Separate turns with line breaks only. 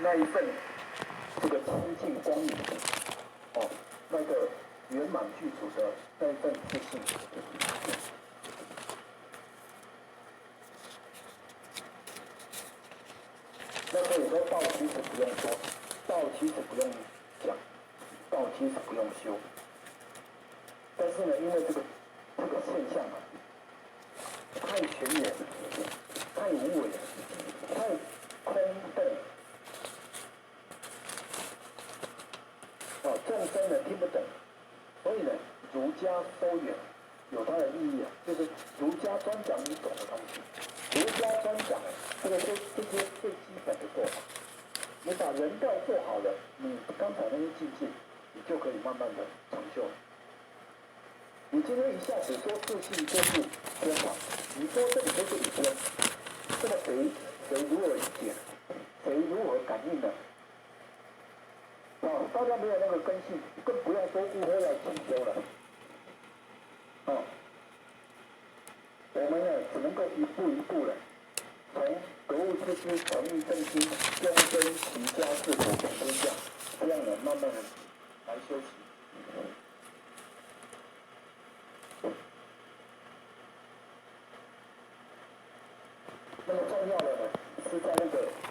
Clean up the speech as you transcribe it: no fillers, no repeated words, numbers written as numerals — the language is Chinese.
那一份这个清净光明，那个圆满具足的那一份自信。那所以说道其实不用说，道其实不用讲，道其实不用修。但是呢，因为这个现象啊，太玄远、太无为、太空洞，众生呢听不懂，所以呢，儒家收远有它的意义啊，就是儒家专讲你懂的东西，儒家专讲这些最基本的做法。你把人道做好了，你刚才那些境界，你就可以慢慢的成就。你今天一下子说自信就是偏法，你说这里说这里偏，这么谁如何理解？谁如何感应呢？大家没有那个根性，更不要说误会要进修了。我们呢只能够一步一步的，从格物致知、诚意正心、修身齐家治国平天下，这样呢慢慢的来修习。那么重要的呢，是在那个